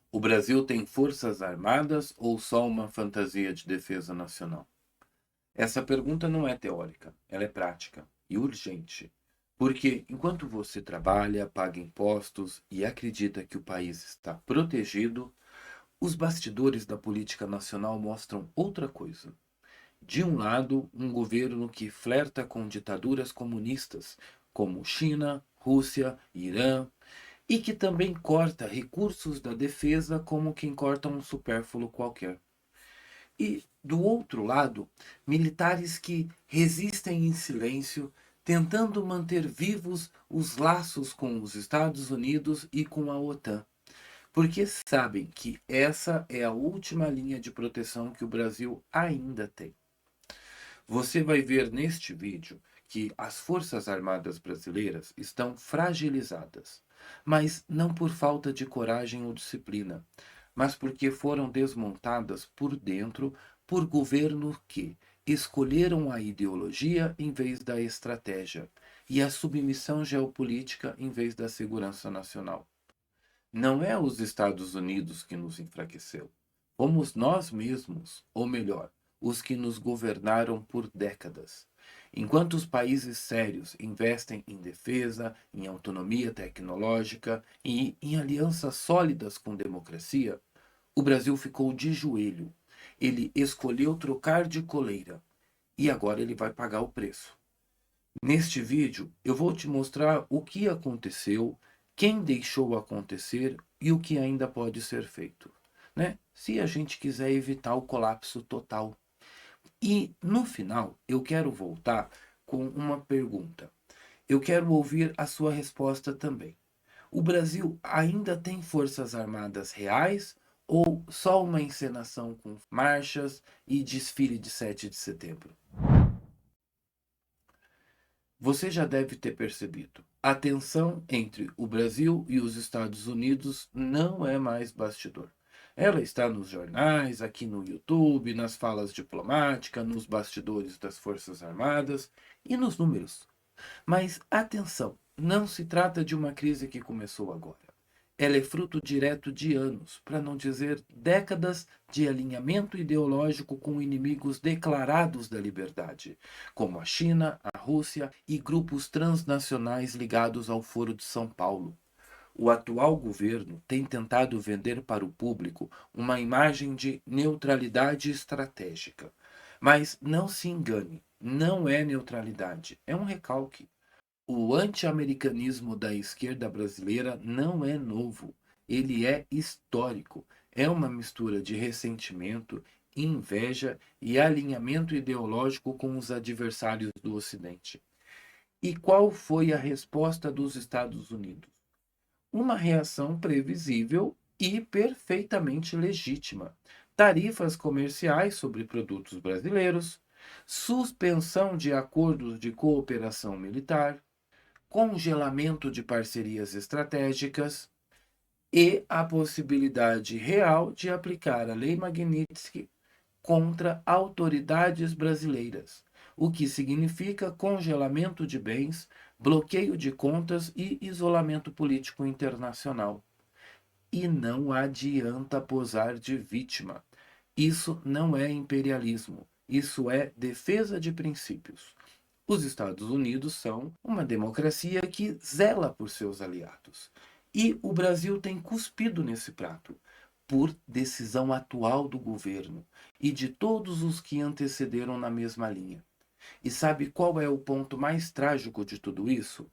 O Brasil tem forças armadas ou só uma fantasia de defesa nacional? Essa pergunta não é teórica, ela é prática e urgente. Porque enquanto você trabalha, paga impostos e acredita que o país está protegido, os bastidores da política nacional mostram outra coisa. De um lado, um governo que flerta com ditaduras comunistas, como China, Rússia, Irã, e que também corta recursos da defesa como quem corta um supérfluo qualquer. E, do outro lado, militares que resistem em silêncio, tentando manter vivos os laços com os Estados Unidos e com a OTAN, porque sabem que essa é a última linha de proteção que o Brasil ainda tem. Você vai ver neste vídeo que as Forças Armadas brasileiras estão fragilizadas, mas não por falta de coragem ou disciplina, mas porque foram desmontadas por dentro por governos que escolheram a ideologia em vez da estratégia e a submissão geopolítica em vez da segurança nacional. Não é os Estados Unidos que nos enfraqueceu. Fomos nós mesmos, ou melhor, os que nos governaram por décadas. Enquanto os países sérios investem em defesa, em autonomia tecnológica e em alianças sólidas com democracia, o Brasil ficou de joelho. Ele escolheu trocar de coleira e agora ele vai pagar o preço. Neste vídeo, eu vou te mostrar o que aconteceu, quem deixou acontecer e o que ainda pode ser feito, né? Se a gente quiser evitar o colapso total. E no final, eu quero voltar com uma pergunta. Eu quero ouvir a sua resposta também. O Brasil ainda tem forças armadas reais ou só uma encenação com marchas e desfile de 7 de setembro? Você já deve ter percebido. A tensão entre o Brasil e os Estados Unidos não é mais bastidor. Ela está nos jornais, aqui no YouTube, nas falas diplomáticas, nos bastidores das Forças Armadas e nos números. Mas atenção, não se trata de uma crise que começou agora. Ela é fruto direto de anos, para não dizer décadas, de alinhamento ideológico com inimigos declarados da liberdade, como a China, a Rússia e grupos transnacionais ligados ao Foro de São Paulo. O atual governo tem tentado vender para o público uma imagem de neutralidade estratégica. Mas não se engane, não é neutralidade, é um recalque. O anti-americanismo da esquerda brasileira não é novo, ele é histórico. É uma mistura de ressentimento, inveja e alinhamento ideológico com os adversários do Ocidente. E qual foi a resposta dos Estados Unidos? Uma reação previsível e perfeitamente legítima. Tarifas comerciais sobre produtos brasileiros, suspensão de acordos de cooperação militar, congelamento de parcerias estratégicas e a possibilidade real de aplicar a Lei Magnitsky contra autoridades brasileiras, o que significa congelamento de bens, bloqueio de contas e isolamento político internacional. E não adianta posar de vítima. Isso não é imperialismo, isso é defesa de princípios. Os Estados Unidos são uma democracia que zela por seus aliados. E o Brasil tem cuspido nesse prato, por decisão atual do governo e de todos os que antecederam na mesma linha. E sabe qual é o ponto mais trágico de tudo isso?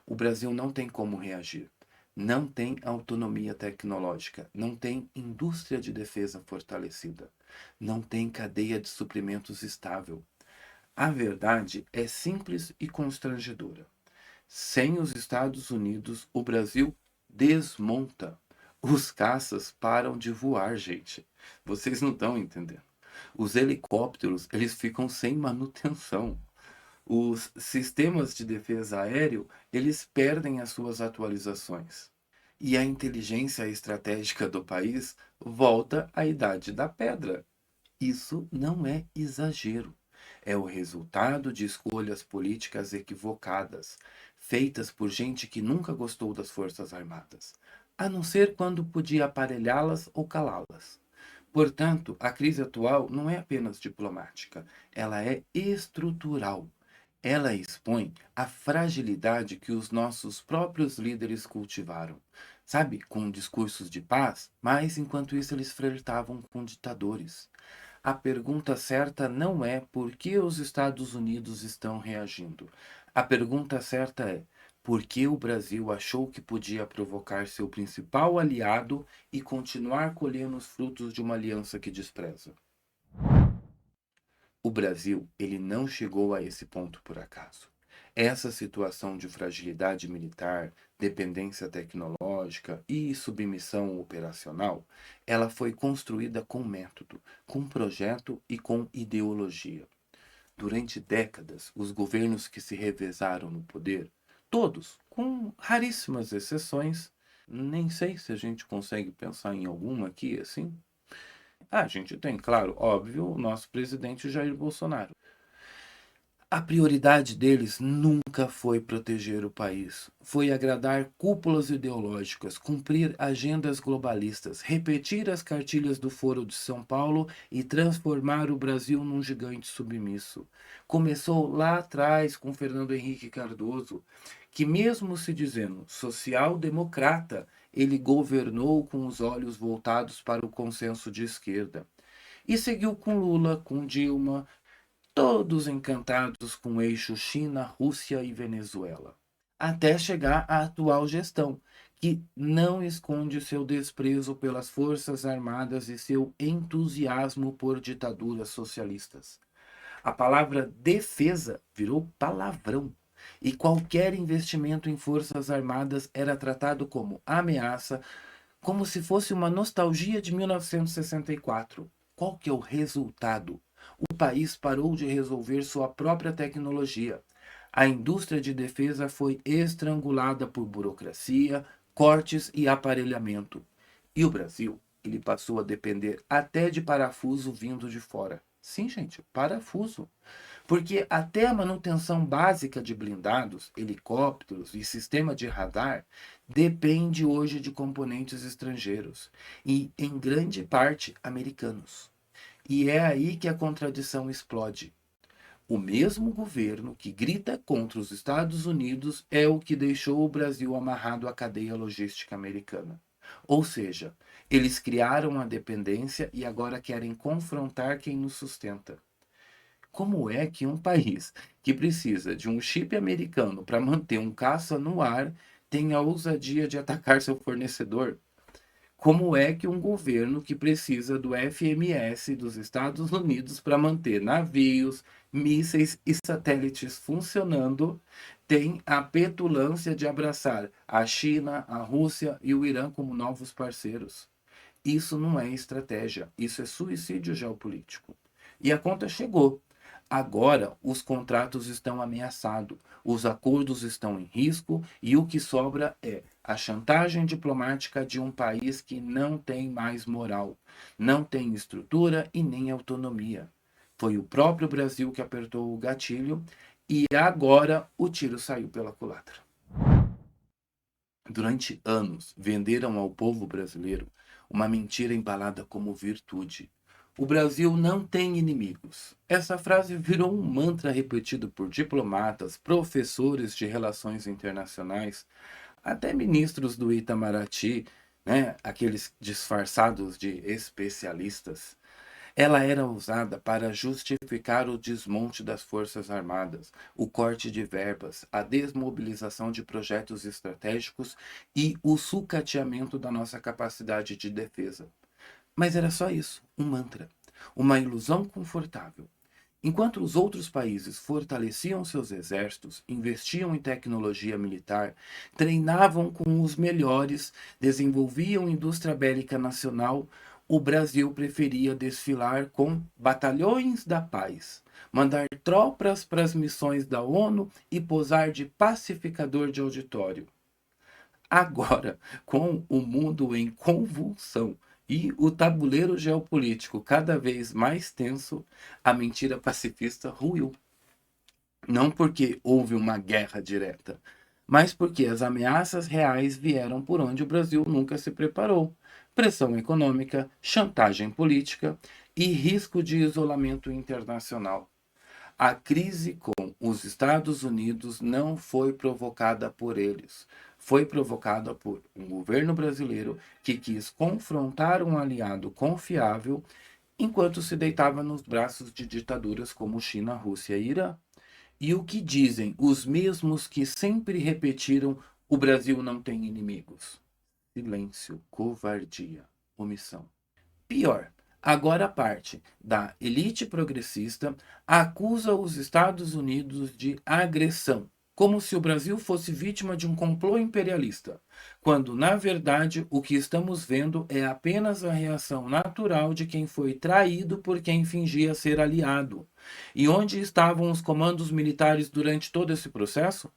O Brasil não tem como reagir. Não tem autonomia tecnológica, não tem indústria de defesa fortalecida, não tem cadeia de suprimentos estável. A verdade é simples e constrangedora. Sem os Estados Unidos, o Brasil desmonta. Os caças param de voar, gente. Vocês não estão entendendo. Os helicópteros, eles ficam sem manutenção. Os sistemas de defesa aéreo, eles perdem as suas atualizações. E a inteligência estratégica do país volta à idade da pedra. Isso não é exagero. É o resultado de escolhas políticas equivocadas, feitas por gente que nunca gostou das Forças Armadas. a não ser quando podia aparelhá-las ou calá-las. Portanto, a crise atual não é apenas diplomática, ela é estrutural. Ela expõe a fragilidade que os nossos próprios líderes cultivaram, sabe, com discursos de paz, mas enquanto isso eles flertavam com ditadores. A pergunta certa não é por que os Estados Unidos estão reagindo. A pergunta certa é por que o Brasil achou que podia provocar seu principal aliado e continuar colhendo os frutos de uma aliança que despreza. O Brasil, ele não chegou a esse ponto por acaso. Essa situação de fragilidade militar, dependência tecnológica e submissão operacional, ela foi construída com método, com projeto e com ideologia. Durante décadas, os governos que se revezaram no poder, todos, com raríssimas exceções, nem sei se a gente consegue pensar em alguma aqui assim. A gente tem, claro, óbvio, o nosso presidente Jair Bolsonaro. A prioridade deles nunca foi proteger o país, foi agradar cúpulas ideológicas, cumprir agendas globalistas, repetir as cartilhas do Foro de São Paulo e transformar o Brasil num gigante submisso. Começou lá atrás com Fernando Henrique Cardoso, que mesmo se dizendo social-democrata, ele governou com os olhos voltados para o consenso de esquerda. E seguiu com Lula, com Dilma, todos encantados com o eixo China, Rússia e Venezuela, até chegar à atual gestão, que não esconde seu desprezo pelas Forças Armadas e seu entusiasmo por ditaduras socialistas. A palavra defesa virou palavrão, e qualquer investimento em Forças Armadas era tratado como ameaça, como se fosse uma nostalgia de 1964. Qual que é o resultado? O país parou de resolver sua própria tecnologia. A indústria de defesa foi estrangulada por burocracia, cortes e aparelhamento. E o Brasil, ele passou a depender até de parafuso vindo de fora. Sim, gente, parafuso. Porque até a manutenção básica de blindados, helicópteros e sistema de radar depende hoje de componentes estrangeiros e, em grande parte, americanos. E é aí que a contradição explode. O mesmo governo que grita contra os Estados Unidos é o que deixou o Brasil amarrado à cadeia logística americana. Ou seja, eles criaram a dependência e agora querem confrontar quem nos sustenta. Como é que um país que precisa de um chip americano para manter um caça no ar tem a ousadia de atacar seu fornecedor? Como é que um governo que precisa do FMS dos Estados Unidos para manter navios, mísseis e satélites funcionando tem a petulância de abraçar a China, a Rússia e o Irã como novos parceiros? Isso não é estratégia, isso é suicídio geopolítico. E a conta chegou. Agora os contratos estão ameaçados, os acordos estão em risco e o que sobra é a chantagem diplomática de um país que não tem mais moral, não tem estrutura e nem autonomia. Foi o próprio Brasil que apertou o gatilho e agora o tiro saiu pela culatra. Durante anos, venderam ao povo brasileiro uma mentira embalada como virtude. O Brasil não tem inimigos. Essa frase virou um mantra repetido por diplomatas, professores de relações internacionais, até ministros do Itamaraty, né, aqueles disfarçados de especialistas. Ela era usada para justificar o desmonte das Forças Armadas, o corte de verbas, a desmobilização de projetos estratégicos e o sucateamento da nossa capacidade de defesa. Mas era só isso, um mantra, uma ilusão confortável. Enquanto os outros países fortaleciam seus exércitos, investiam em tecnologia militar, treinavam com os melhores, desenvolviam indústria bélica nacional, o Brasil preferia desfilar com batalhões da paz, mandar tropas para as missões da ONU e posar de pacificador de auditório. Agora, com o mundo em convulsão e o tabuleiro geopolítico cada vez mais tenso, a mentira pacifista ruiu. Não porque houve uma guerra direta, mas porque as ameaças reais vieram por onde o Brasil nunca se preparou: pressão econômica, chantagem política e risco de isolamento internacional. A crise com os Estados Unidos não foi provocada por eles, foi provocada por um governo brasileiro que quis confrontar um aliado confiável enquanto se deitava nos braços de ditaduras como China, Rússia e Irã. E o que dizem os mesmos que sempre repetiram: o Brasil não tem inimigos? Silêncio, covardia, omissão. Pior, agora parte da elite progressista acusa os Estados Unidos de agressão, como se o Brasil fosse vítima de um complô imperialista, quando, na verdade, o que estamos vendo é apenas a reação natural de quem foi traído por quem fingia ser aliado. E onde estavam os comandos militares durante todo esse processo?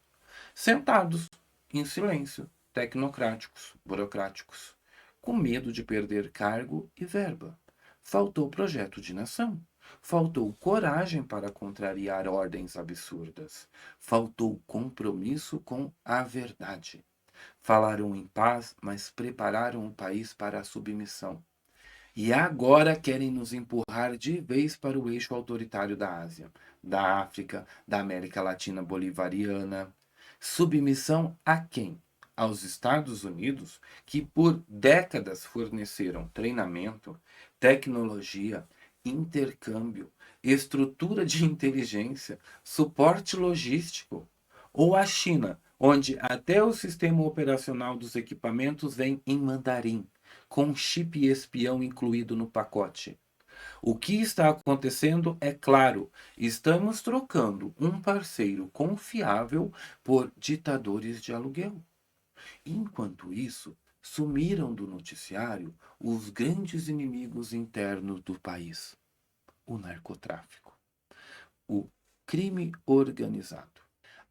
Sentados, em silêncio, tecnocráticos, burocráticos, com medo de perder cargo e verba. Faltou projeto de nação. Faltou coragem para contrariar ordens absurdas. Faltou compromisso com a verdade. Falaram em paz, mas prepararam o país para a submissão. E agora querem nos empurrar de vez para o eixo autoritário da Ásia, da África, da América Latina bolivariana. Submissão a quem? Aos Estados Unidos, que por décadas forneceram treinamento, tecnologia, intercâmbio, estrutura de inteligência, suporte logístico. Ou a China, onde até o sistema operacional dos equipamentos vem em mandarim, com chip espião incluído no pacote. O que está acontecendo é claro: estamos trocando um parceiro confiável por ditadores de aluguel. Enquanto isso, sumiram do noticiário os grandes inimigos internos do país: o narcotráfico, o crime organizado,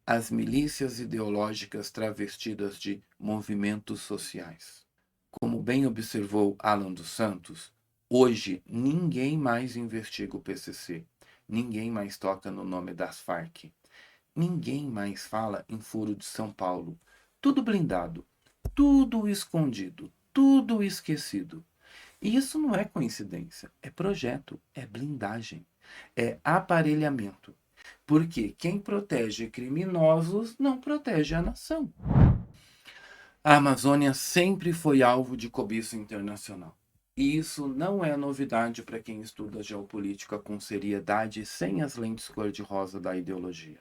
as milícias ideológicas travestidas de movimentos sociais. Como bem observou Alan dos Santos, hoje ninguém mais investiga o PCC, ninguém mais toca no nome das Farc, ninguém mais fala em Foro de São Paulo. Tudo blindado, tudo escondido, tudo esquecido. E isso não é coincidência, é projeto, é blindagem, é aparelhamento. Porque quem protege criminosos não protege a nação. A Amazônia sempre foi alvo de cobiça internacional. E isso não é novidade para quem estuda geopolítica com seriedade, sem as lentes cor-de-rosa da ideologia.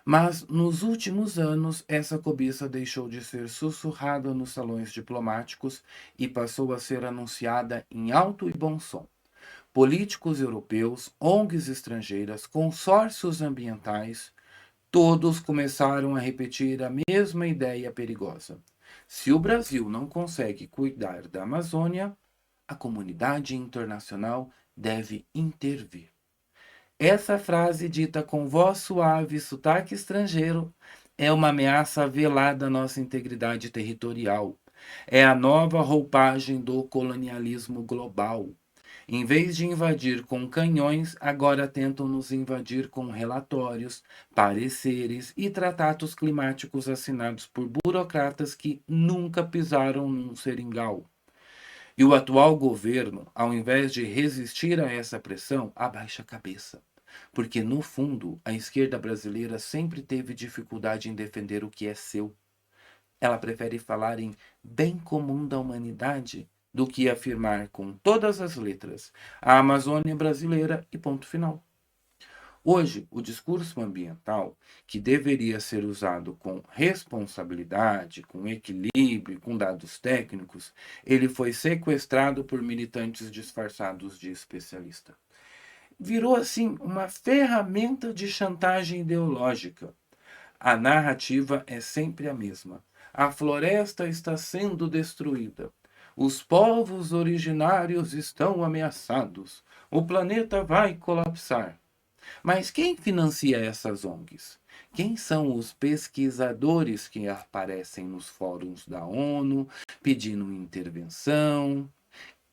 Mas, nos últimos anos, essa cobiça deixou de ser sussurrada nos salões diplomáticos e passou a ser anunciada em alto e bom som. Políticos europeus, ONGs estrangeiras, consórcios ambientais, todos começaram a repetir a mesma ideia perigosa: se o Brasil não consegue cuidar da Amazônia, a comunidade internacional deve intervir. Essa frase, dita com voz suave e sotaque estrangeiro, é uma ameaça velada à nossa integridade territorial. É a nova roupagem do colonialismo global. Em vez de invadir com canhões, agora tentam nos invadir com relatórios, pareceres e tratados climáticos assinados por burocratas que nunca pisaram num seringal. E o atual governo, ao invés de resistir a essa pressão, abaixa a cabeça. Porque, no fundo, a esquerda brasileira sempre teve dificuldade em defender o que é seu. Ela prefere falar em bem comum da humanidade do que afirmar com todas as letras: a Amazônia brasileira e ponto final. Hoje, o discurso ambiental, que deveria ser usado com responsabilidade, com equilíbrio, com dados técnicos, ele foi sequestrado por militantes disfarçados de especialista. Virou, assim, uma ferramenta de chantagem ideológica. A narrativa é sempre a mesma: a floresta está sendo destruída. Os povos originários estão ameaçados. O planeta vai colapsar. Mas quem financia essas ONGs? Quem são os pesquisadores que aparecem nos fóruns da ONU pedindo intervenção?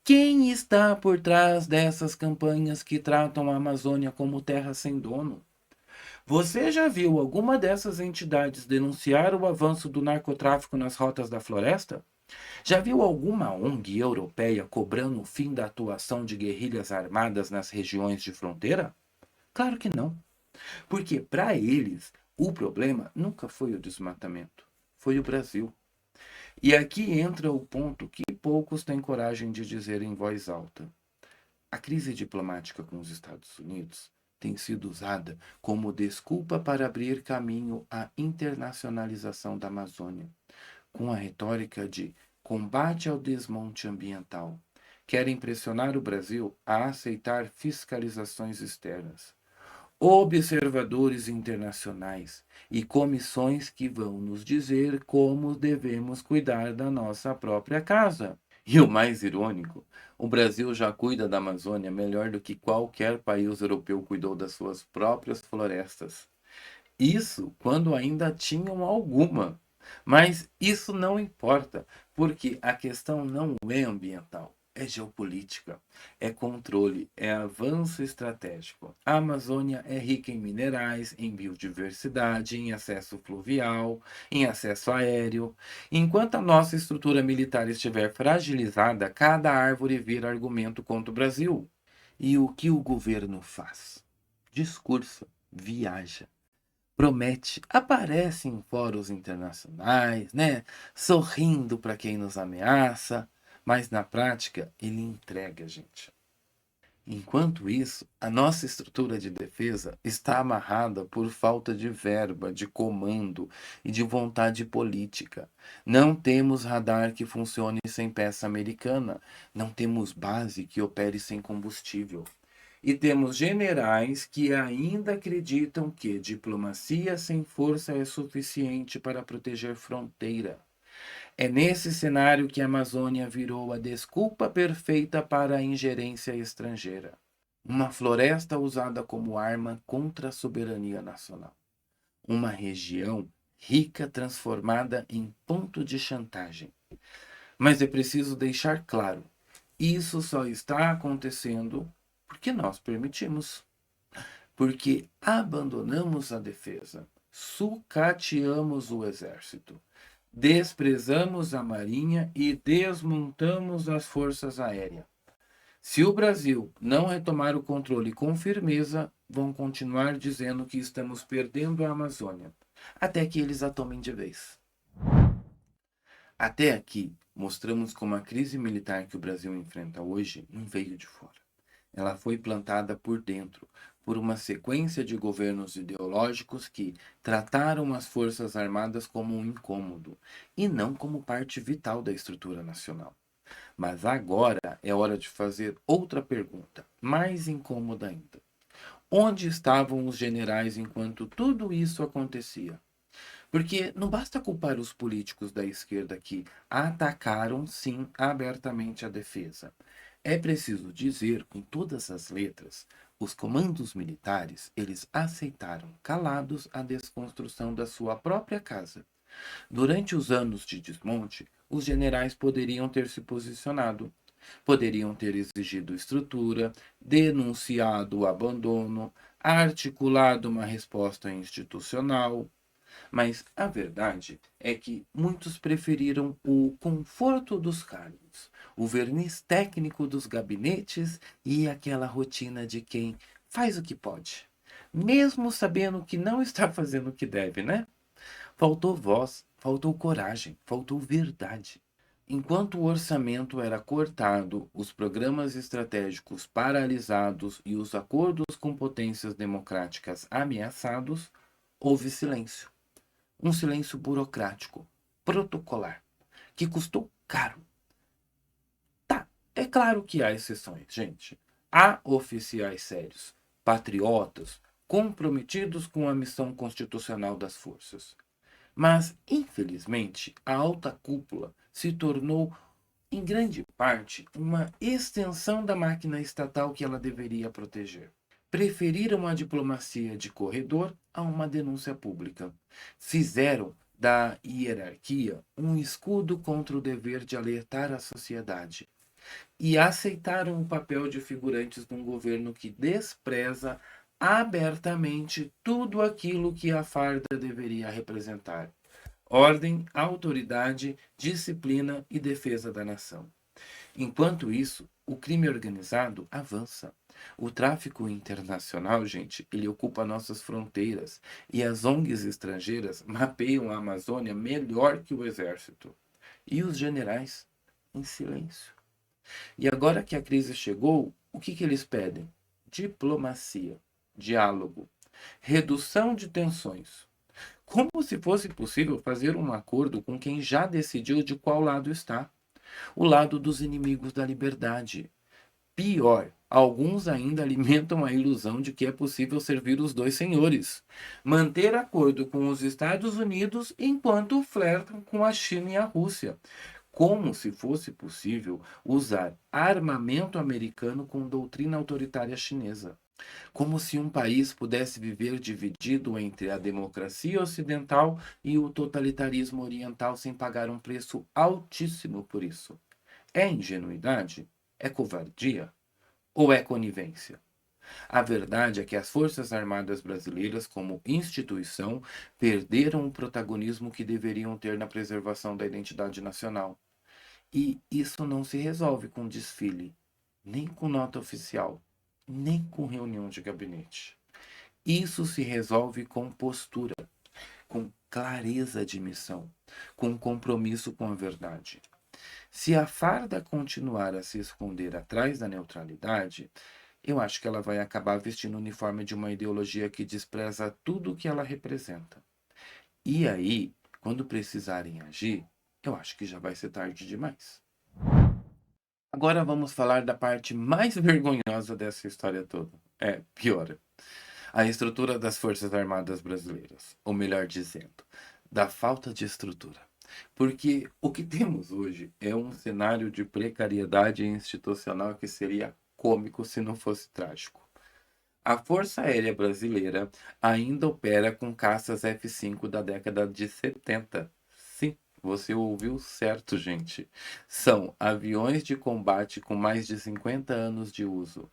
Quem está por trás dessas campanhas que tratam a Amazônia como terra sem dono? Você já viu alguma dessas entidades denunciar o avanço do narcotráfico nas rotas da floresta? Já viu alguma ONG europeia cobrando o fim da atuação de guerrilhas armadas nas regiões de fronteira? Claro que não, porque para eles o problema nunca foi o desmatamento, foi o Brasil. E aqui entra o ponto que poucos têm coragem de dizer em voz alta. A crise diplomática com os Estados Unidos tem sido usada como desculpa para abrir caminho à internacionalização da Amazônia, com a retórica de combate ao desmonte ambiental. Querem pressionar o Brasil a aceitar fiscalizações externas, observadores internacionais e comissões que vão nos dizer como devemos cuidar da nossa própria casa. E o mais irônico, o Brasil já cuida da Amazônia melhor do que qualquer país europeu cuidou das suas próprias florestas. Isso quando ainda tinham alguma. Mas isso não importa, porque a questão não é ambiental, é geopolítica, é controle, é avanço estratégico. A Amazônia é rica em minerais, em biodiversidade, em acesso fluvial, em acesso aéreo. Enquanto a nossa estrutura militar estiver fragilizada, cada árvore vira argumento contra o Brasil. E o que o governo faz? Discursa, viaja, promete, aparece em fóruns internacionais, né? Sorrindo para quem nos ameaça, mas na prática ele entrega, gente. Enquanto isso, a nossa estrutura de defesa está amarrada por falta de verba, de comando e de vontade política. Não temos radar que funcione sem peça americana, não temos base que opere sem combustível. E temos generais que ainda acreditam que diplomacia sem força é suficiente para proteger fronteira. É nesse cenário que a Amazônia virou a desculpa perfeita para a ingerência estrangeira. Uma floresta usada como arma contra a soberania nacional. Uma região rica transformada em ponto de chantagem. Mas é preciso deixar claro: isso só está acontecendo porque nós permitimos. Porque abandonamos a defesa, sucateamos o exército, desprezamos a marinha e desmontamos as forças aéreas. Se o Brasil não retomar o controle com firmeza, vão continuar dizendo que estamos perdendo a Amazônia, até que eles a tomem de vez. Até aqui, mostramos como a crise militar que o Brasil enfrenta hoje não veio de fora. Ela foi plantada por dentro, por uma sequência de governos ideológicos que trataram as Forças Armadas como um incômodo e não como parte vital da estrutura nacional. Mas agora é hora de fazer outra pergunta, mais incômoda ainda. Onde estavam os generais enquanto tudo isso acontecia? Porque não basta culpar os políticos da esquerda que atacaram, sim, abertamente a defesa. É preciso dizer com todas as letras, os comandos militares, eles aceitaram calados a desconstrução da sua própria casa. Durante os anos de desmonte, os generais poderiam ter se posicionado, poderiam ter exigido estrutura, denunciado o abandono, articulado uma resposta institucional, mas a verdade é que muitos preferiram o conforto dos cargos, o verniz técnico dos gabinetes e aquela rotina de quem faz o que pode, mesmo sabendo que não está fazendo o que deve, né? Faltou voz, faltou coragem, faltou verdade. Enquanto o orçamento era cortado, os programas estratégicos paralisados e os acordos com potências democráticas ameaçados, houve silêncio. Um silêncio burocrático, protocolar, que custou caro. Tá, é claro que há exceções, gente. Há oficiais sérios, patriotas, comprometidos com a missão constitucional das forças. Mas, infelizmente, a alta cúpula se tornou, em grande parte, uma extensão da máquina estatal que ela deveria proteger. Preferiram a diplomacia de corredor a uma denúncia pública. Fizeram da hierarquia um escudo contra o dever de alertar a sociedade. E aceitaram o papel de figurantes de um governo que despreza abertamente tudo aquilo que a farda deveria representar: ordem, autoridade, disciplina e defesa da nação. Enquanto isso, o crime organizado avança. O tráfico internacional, gente, ele ocupa nossas fronteiras e as ONGs estrangeiras mapeiam a Amazônia melhor que o exército. E os generais, em silêncio. E agora que a crise chegou, o que eles pedem? Diplomacia, diálogo, redução de tensões. Como se fosse possível fazer um acordo com quem já decidiu de qual lado está: o lado dos inimigos da liberdade. Pior, alguns ainda alimentam a ilusão de que é possível servir os dois senhores, manter acordo com os Estados Unidos enquanto flertam com a China e a Rússia, como se fosse possível usar armamento americano com doutrina autoritária chinesa. Como se um país pudesse viver dividido entre a democracia ocidental e o totalitarismo oriental sem pagar um preço altíssimo por isso. É ingenuidade? É covardia? Ou é conivência? A verdade é que as Forças Armadas Brasileiras, como instituição, perderam o protagonismo que deveriam ter na preservação da identidade nacional. E isso não se resolve com desfile, nem com nota oficial, nem com reunião de gabinete. Isso se resolve com postura, com clareza de missão, com compromisso com a verdade. Se a farda continuar a se esconder atrás da neutralidade, eu acho que ela vai acabar vestindo o uniforme de uma ideologia que despreza tudo o que ela representa. E aí, quando precisarem agir, eu acho que já vai ser tarde demais. Agora vamos falar da parte mais vergonhosa dessa história toda. É, pior. A estrutura das Forças Armadas Brasileiras. Ou melhor dizendo, da falta de estrutura. Porque o que temos hoje é um cenário de precariedade institucional que seria cômico se não fosse trágico. A Força Aérea Brasileira ainda opera com caças F-5 da década de 70. Sim, você ouviu certo, gente. São aviões de combate com mais de 50 anos de uso.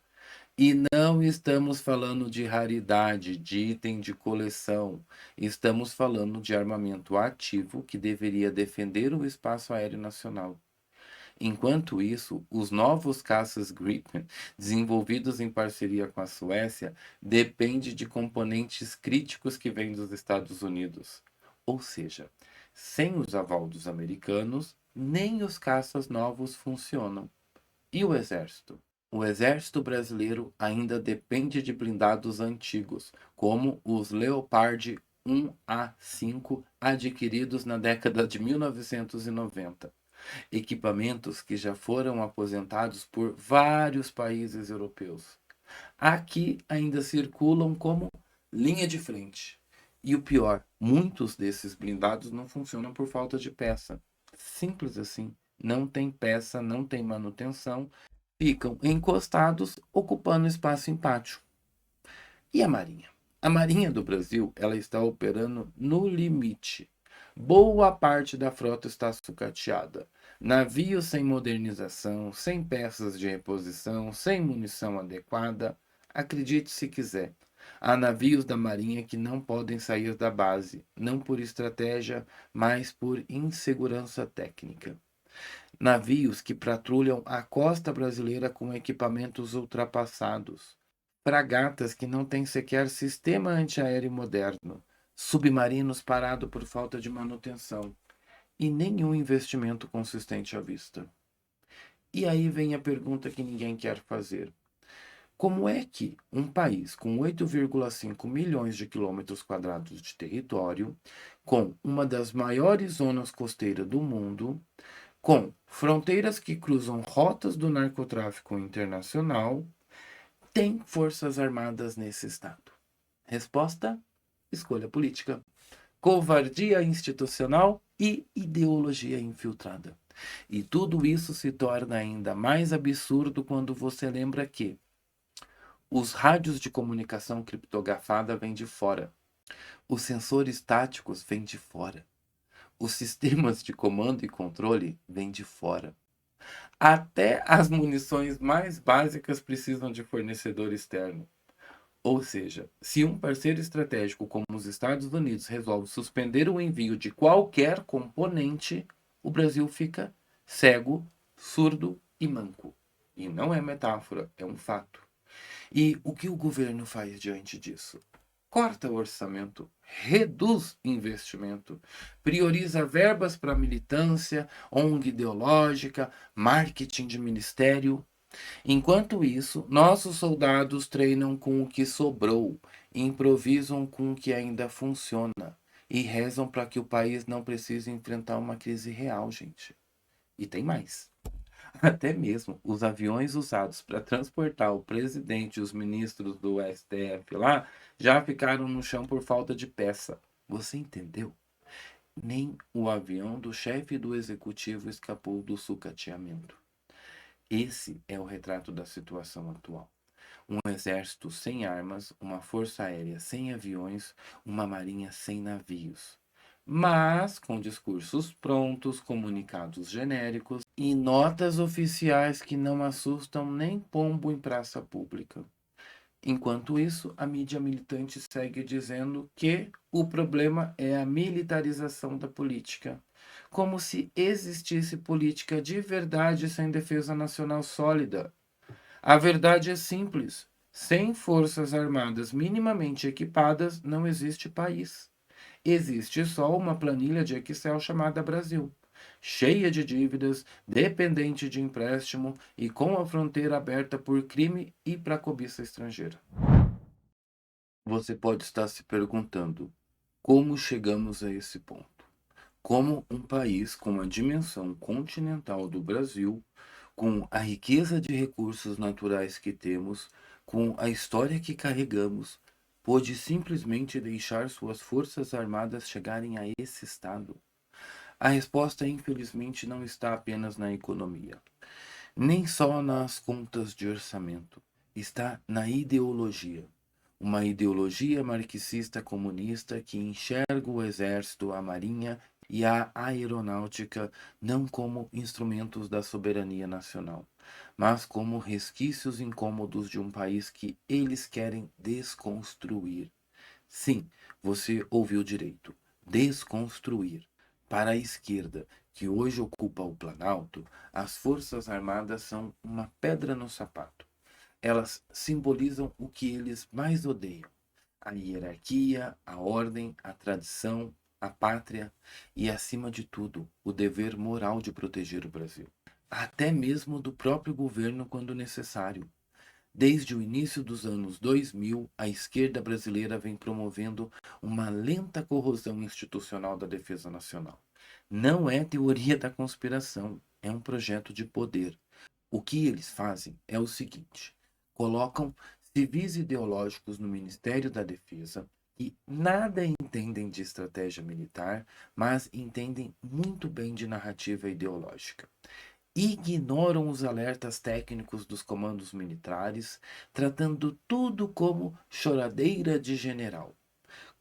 E não estamos falando de raridade, de item de coleção. Estamos falando de armamento ativo que deveria defender o espaço aéreo nacional. Enquanto isso, os novos caças Gripen, desenvolvidos em parceria com a Suécia, dependem de componentes críticos que vêm dos Estados Unidos. Ou seja, sem os aval dos americanos, nem os caças novos funcionam. E o Exército? O Exército Brasileiro ainda depende de blindados antigos, como os Leopard 1A5 adquiridos na década de 1990. Equipamentos que já foram aposentados por vários países europeus. Aqui ainda circulam como linha de frente. E o pior, muitos desses blindados não funcionam por falta de peça. Simples assim. Não tem peça, não tem manutenção, ficam encostados, ocupando espaço em pátio. E a Marinha? A Marinha do Brasil, ela está operando no limite. Boa parte da frota está sucateada. Navios sem modernização, sem peças de reposição, sem munição adequada. Acredite se quiser. Há navios da Marinha que não podem sair da base, não por estratégia, mas por insegurança técnica. Navios que patrulham a costa brasileira com equipamentos ultrapassados. Fragatas que não têm sequer sistema antiaéreo moderno. Submarinos parados por falta de manutenção. E nenhum investimento consistente à vista. E aí vem a pergunta que ninguém quer fazer. Como é que um país com 8,5 milhões de quilômetros quadrados de território, com uma das maiores zonas costeiras do mundo, com fronteiras que cruzam rotas do narcotráfico internacional, tem forças armadas nesse estado? Resposta: escolha política, covardia institucional e ideologia infiltrada. E tudo isso se torna ainda mais absurdo quando você lembra que os rádios de comunicação criptografada vêm de fora, os sensores táticos vêm de fora, os sistemas de comando e controle vêm de fora. Até as munições mais básicas precisam de fornecedor externo. Ou seja, se um parceiro estratégico como os Estados Unidos resolve suspender o envio de qualquer componente, o Brasil fica cego, surdo e manco. E não é metáfora, é um fato. E o que o governo faz diante disso? Corta o orçamento, reduz investimento, prioriza verbas para militância, ONG ideológica, marketing de ministério. Enquanto isso, nossos soldados treinam com o que sobrou, improvisam com o que ainda funciona e rezam para que o país não precise enfrentar uma crise real, gente. E tem mais. Até mesmo os aviões usados para transportar o presidente e os ministros do STF lá já ficaram no chão por falta de peça. Você entendeu? Nem o avião do chefe do executivo escapou do sucateamento. Esse é o retrato da situação atual. Um exército sem armas, uma força aérea sem aviões, uma marinha sem navios. Mas com discursos prontos, comunicados genéricos e notas oficiais que não assustam nem pombo em praça pública. Enquanto isso, a mídia militante segue dizendo que o problema é a militarização da política, como se existisse política de verdade sem defesa nacional sólida. A verdade é simples: sem forças armadas minimamente equipadas, não existe país. Existe só uma planilha de Excel chamada Brasil, cheia de dívidas, dependente de empréstimo e com a fronteira aberta por crime e para cobiça estrangeira. Você pode estar se perguntando: como chegamos a esse ponto? Como um país com a dimensão continental do Brasil, com a riqueza de recursos naturais que temos, com a história que carregamos, pôde simplesmente deixar suas forças armadas chegarem a esse estado? A resposta, infelizmente, não está apenas na economia, nem só nas contas de orçamento. Está na ideologia. Uma ideologia marxista comunista que enxerga o exército, a marinha e a aeronáutica não como instrumentos da soberania nacional, mas como resquícios incômodos de um país que eles querem desconstruir. Sim, você ouviu direito. Desconstruir. Para a esquerda, que hoje ocupa o Planalto, as Forças Armadas são uma pedra no sapato. Elas simbolizam o que eles mais odeiam: a hierarquia, a ordem, a tradição, a pátria e, acima de tudo, o dever moral de proteger o Brasil. Até mesmo do próprio governo quando necessário. Desde o início dos anos 2000, a esquerda brasileira vem promovendo uma lenta corrosão institucional da defesa nacional. Não é teoria da conspiração, é um projeto de poder. O que eles fazem é o seguinte: colocam civis ideológicos no Ministério da Defesa que nada entendem de estratégia militar, mas entendem muito bem de narrativa ideológica. Ignoram os alertas técnicos dos comandos militares, tratando tudo como choradeira de general.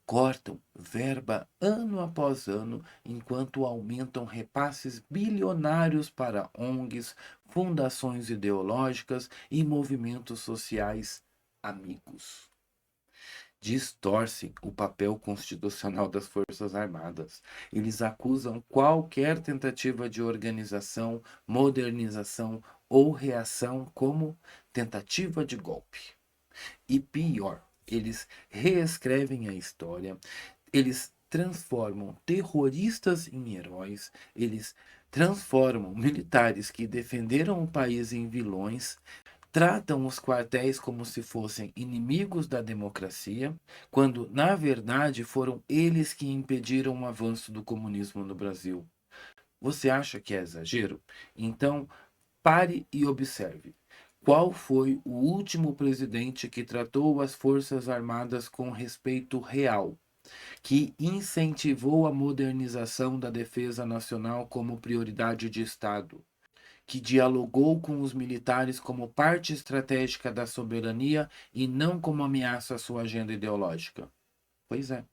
Cortam verba ano após ano, enquanto aumentam repasses bilionários para ONGs, fundações ideológicas e movimentos sociais amigos. Distorcem o papel constitucional das Forças Armadas. Eles acusam qualquer tentativa de organização, modernização ou reação como tentativa de golpe. E pior, eles reescrevem a história, eles transformam terroristas em heróis, eles transformam militares que defenderam o país em vilões, tratam os quartéis como se fossem inimigos da democracia, quando na verdade foram eles que impediram o avanço do comunismo no Brasil. Você acha que é exagero? Então, pare e observe. Qual foi o último presidente que tratou as Forças Armadas com respeito real, que incentivou a modernização da defesa nacional como prioridade de Estado, que dialogou com os militares como parte estratégica da soberania e não como ameaça à sua agenda ideológica? Pois é.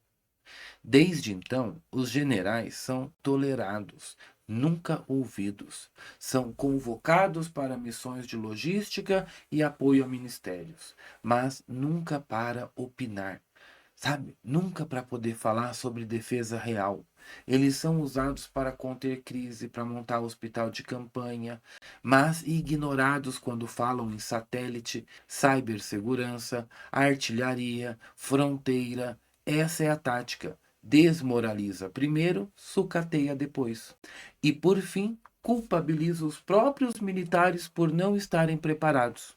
Desde então, os generais são tolerados, nunca ouvidos. São convocados para missões de logística e apoio a ministérios, mas nunca para opinar, sabe? Nunca para poder falar sobre defesa real. Eles são usados para conter crise, para montar hospital de campanha, mas ignorados quando falam em satélite, cibersegurança, artilharia, fronteira. Essa é a tática. Desmoraliza primeiro, sucateia depois. E, por fim, culpabiliza os próprios militares por não estarem preparados.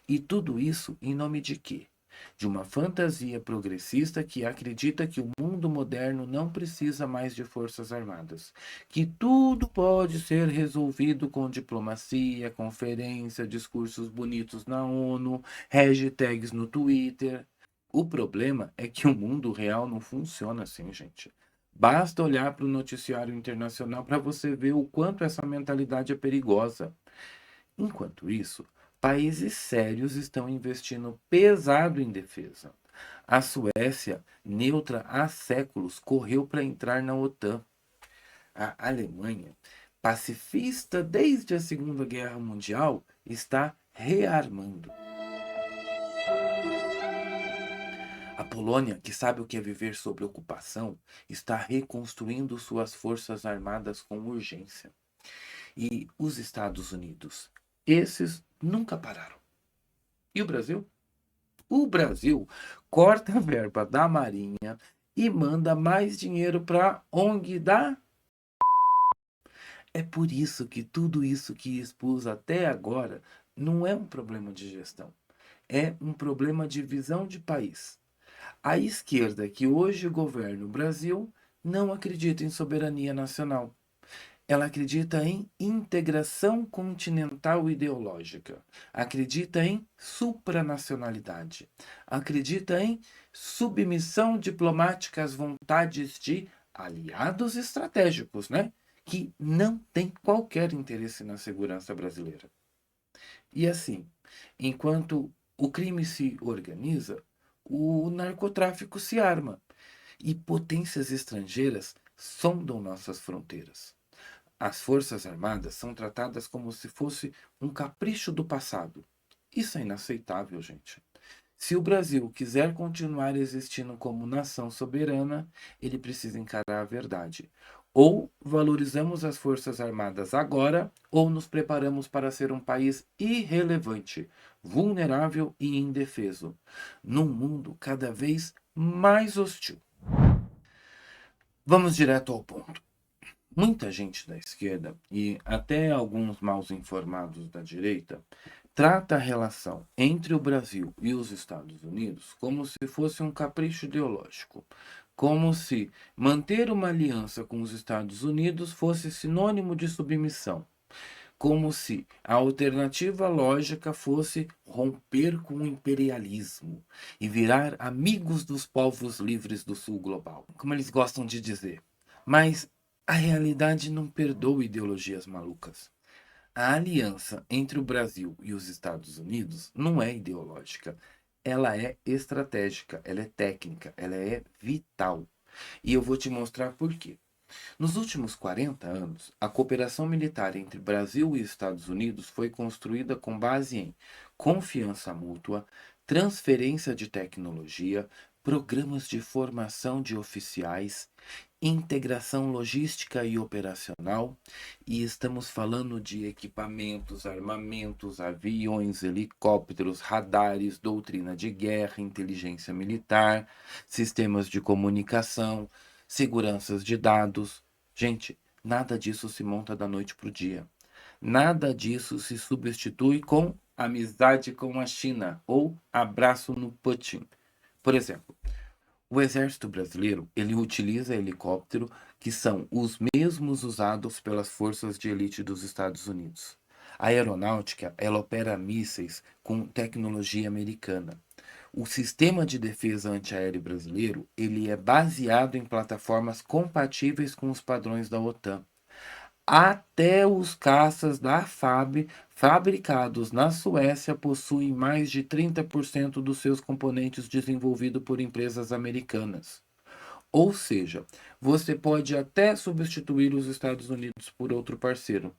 E tudo isso em nome de quê? De uma fantasia progressista que acredita que o mundo moderno não precisa mais de forças armadas, que tudo pode ser resolvido com diplomacia, conferência, discursos bonitos na ONU, hashtags no Twitter. O problema é que o mundo real não funciona assim, gente. Basta olhar para o noticiário internacional para você ver o quanto essa mentalidade é perigosa. Enquanto isso, países sérios estão investindo pesado em defesa. A Suécia, neutra há séculos, correu para entrar na OTAN. A Alemanha, pacifista desde a Segunda Guerra Mundial, está rearmando. A Polônia, que sabe o que é viver sob ocupação, está reconstruindo suas forças armadas com urgência. E os Estados Unidos, esses nunca pararam. E o Brasil? O Brasil corta a verba da Marinha e manda mais dinheiro para ONG da. É por isso que tudo isso que expus até agora não é um problema de gestão, é um problema de visão de país. A esquerda que hoje governa o Brasil não acredita em soberania nacional. Ela acredita em integração continental ideológica, acredita em supranacionalidade, acredita em submissão diplomática às vontades de aliados estratégicos, né? Que não têm qualquer interesse na segurança brasileira. E assim, enquanto o crime se organiza, o narcotráfico se arma e potências estrangeiras sondam nossas fronteiras. As Forças Armadas são tratadas como se fosse um capricho do passado. Isso é inaceitável, gente. Se o Brasil quiser continuar existindo como nação soberana, ele precisa encarar a verdade. Ou valorizamos as Forças Armadas agora, ou nos preparamos para ser um país irrelevante, vulnerável e indefeso, num mundo cada vez mais hostil. Vamos direto ao ponto. Muita gente da esquerda e até alguns mal informados da direita trata a relação entre o Brasil e os Estados Unidos como se fosse um capricho ideológico, como se manter uma aliança com os Estados Unidos fosse sinônimo de submissão, como se a alternativa lógica fosse romper com o imperialismo e virar amigos dos povos livres do sul global, como eles gostam de dizer. Mas a realidade não perdoa ideologias malucas. A aliança entre o Brasil e os Estados Unidos não é ideológica. Ela é estratégica, ela é técnica, ela é vital. E eu vou te mostrar por quê. Nos últimos 40 anos, a cooperação militar entre Brasil e Estados Unidos foi construída com base em confiança mútua, transferência de tecnologia, programas de formação de oficiais, integração logística e operacional, e estamos falando de equipamentos, armamentos, aviões, helicópteros, radares, doutrina de guerra, inteligência militar, sistemas de comunicação, seguranças de dados. Gente, nada disso se monta da noite para o dia. Nada disso se substitui com amizade com a China ou abraço no Putin. Por exemplo, o exército brasileiro, ele utiliza helicóptero que são os mesmos usados pelas forças de elite dos Estados Unidos. A aeronáutica, ela opera mísseis com tecnologia americana. O sistema de defesa antiaéreo brasileiro, ele é baseado em plataformas compatíveis com os padrões da OTAN. Até os caças da FAB, fabricados na Suécia, possuem mais de 30% dos seus componentes desenvolvidos por empresas americanas. Ou seja, você pode até substituir os Estados Unidos por outro parceiro,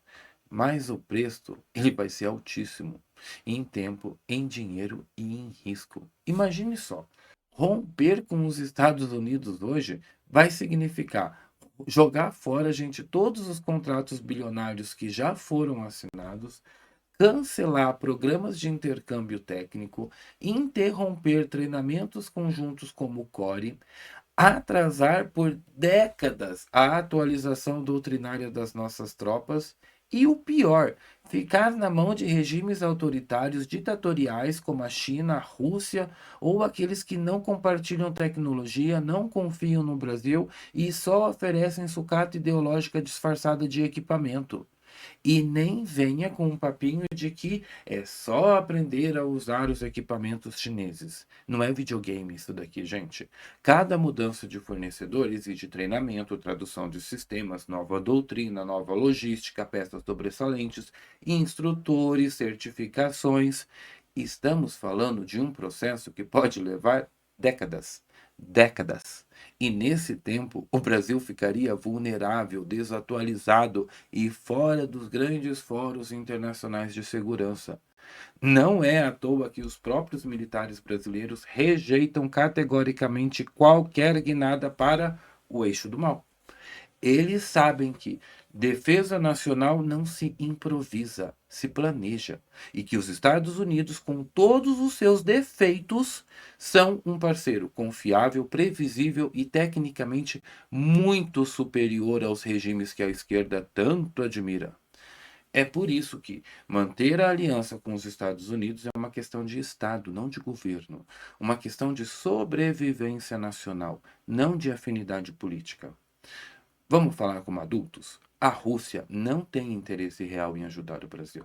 mas o preço ele vai ser altíssimo em tempo, em dinheiro e em risco. Imagine só, romper com os Estados Unidos hoje vai significar jogar fora, gente, todos os contratos bilionários que já foram assinados, cancelar programas de intercâmbio técnico, interromper treinamentos conjuntos como o CORE, atrasar por décadas a atualização doutrinária das nossas tropas e o pior, ficar na mão de regimes autoritários ditatoriais como a China, a Rússia ou aqueles que não compartilham tecnologia, não confiam no Brasil e só oferecem sucata ideológica disfarçada de equipamento. E nem venha com um papinho de que é só aprender a usar os equipamentos chineses. Não é videogame isso daqui, gente. Cada mudança de fornecedor exige treinamento, tradução de sistemas, nova doutrina, nova logística, peças sobressalentes, instrutores, certificações. Estamos falando de um processo que pode levar décadas. Décadas. E nesse tempo, o Brasil ficaria vulnerável, desatualizado e fora dos grandes fóruns internacionais de segurança. Não é à toa que os próprios militares brasileiros rejeitam categoricamente qualquer guinada para o eixo do mal. Eles sabem que defesa nacional não se improvisa, se planeja. E que os Estados Unidos, com todos os seus defeitos, são um parceiro confiável, previsível e tecnicamente muito superior aos regimes que a esquerda tanto admira. É por isso que manter a aliança com os Estados Unidos é uma questão de Estado, não de governo. Uma questão de sobrevivência nacional, não de afinidade política. Vamos falar como adultos? A Rússia não tem interesse real em ajudar o Brasil.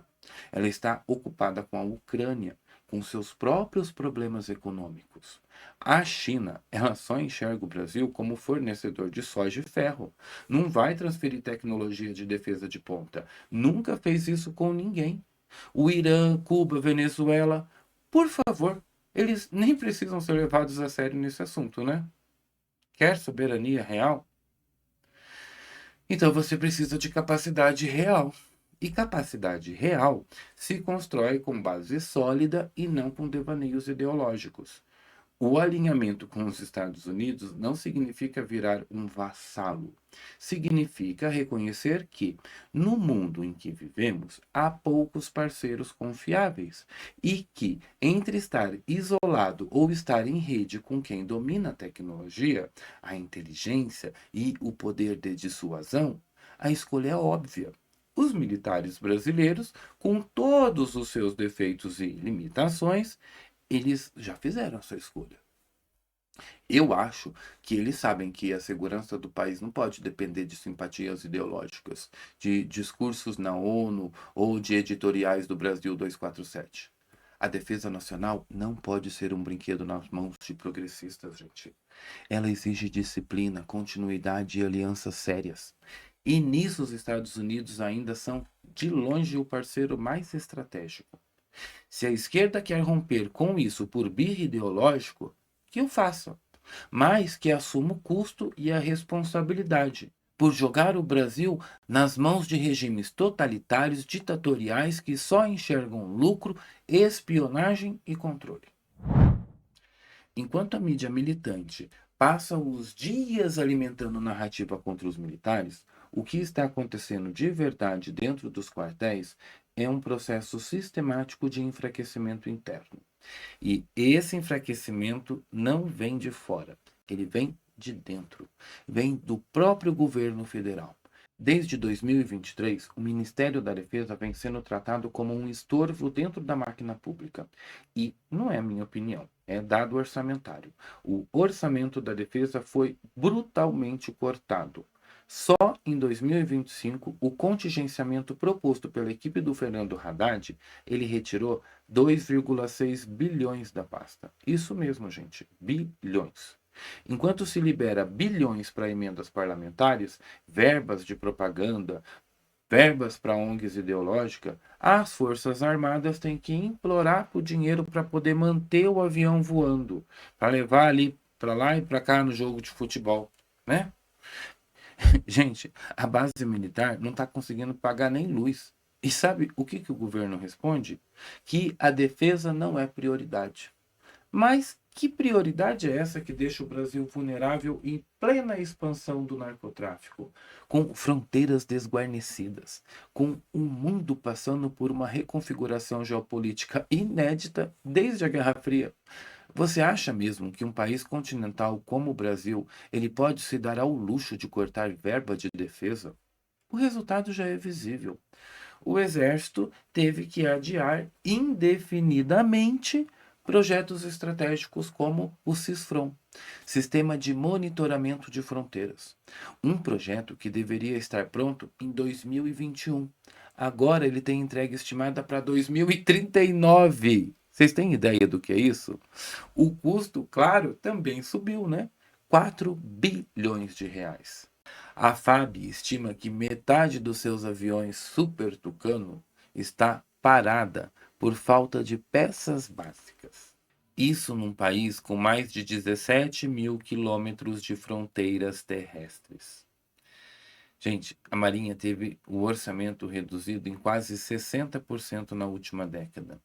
Ela está ocupada com a Ucrânia, com seus próprios problemas econômicos. A China, ela só enxerga o Brasil como fornecedor de soja e ferro. Não vai transferir tecnologia de defesa de ponta. Nunca fez isso com ninguém. O Irã, Cuba, Venezuela, por favor, eles nem precisam ser levados a sério nesse assunto, né? Quer soberania real? Então você precisa de capacidade real. E capacidade real se constrói com base sólida e não com devaneios ideológicos. O alinhamento com os Estados Unidos não significa virar um vassalo. Significa reconhecer que, no mundo em que vivemos, há poucos parceiros confiáveis e que, entre estar isolado ou estar em rede com quem domina a tecnologia, a inteligência e o poder de dissuasão, a escolha é óbvia. Os militares brasileiros, com todos os seus defeitos e limitações, eles já fizeram a sua escolha. Eu acho que eles sabem que a segurança do país não pode depender de simpatias ideológicas, de discursos na ONU ou de editoriais do Brasil 247. A defesa nacional não pode ser um brinquedo nas mãos de progressistas, gente. Ela exige disciplina, continuidade e alianças sérias. E nisso os Estados Unidos ainda são, de longe, o parceiro mais estratégico. Se a esquerda quer romper com isso por birra ideológico, que o faça, mas que assuma o custo e a responsabilidade por jogar o Brasil nas mãos de regimes totalitários, ditatoriais que só enxergam lucro, espionagem e controle. Enquanto a mídia militante passa os dias alimentando narrativa contra os militares, o que está acontecendo de verdade dentro dos quartéis é um processo sistemático de enfraquecimento interno. E esse enfraquecimento não vem de fora, ele vem de dentro, vem do próprio governo federal. Desde 2023, o Ministério da Defesa vem sendo tratado como um estorvo dentro da máquina pública. E não é minha opinião, é dado orçamentário. O orçamento da defesa foi brutalmente cortado. Só em 2025, o contingenciamento proposto pela equipe do Fernando Haddad, ele retirou 2,6 bilhões da pasta. Isso mesmo, gente, bilhões. Enquanto se libera bilhões para emendas parlamentares, verbas de propaganda, verbas para ONGs ideológicas, as Forças Armadas têm que implorar por dinheiro para poder manter o avião voando, para levar ali para lá e para cá no jogo de futebol. né? Gente, a base militar não está conseguindo pagar nem luz. E sabe o que, que o governo responde? Que a defesa não é prioridade. Mas que prioridade é essa que deixa o Brasil vulnerável em plena expansão do narcotráfico, com fronteiras desguarnecidas, com o mundo passando por uma reconfiguração geopolítica inédita desde a Guerra Fria? Você acha mesmo que um país continental como o Brasil, ele pode se dar ao luxo de cortar verba de defesa? O resultado já é visível. O exército teve que adiar indefinidamente projetos estratégicos como o CISFRON, Sistema de Monitoramento de Fronteiras, um projeto que deveria estar pronto em 2021. Agora ele tem entrega estimada para 2039. Vocês têm ideia do que é isso? O custo, claro, também subiu, né? 4 bilhões de reais. A FAB estima que metade dos seus aviões Super Tucano está parada por falta de peças básicas. Isso num país com mais de 17 mil quilômetros de fronteiras terrestres. Gente, a Marinha teve o orçamento reduzido em quase 60% na última década.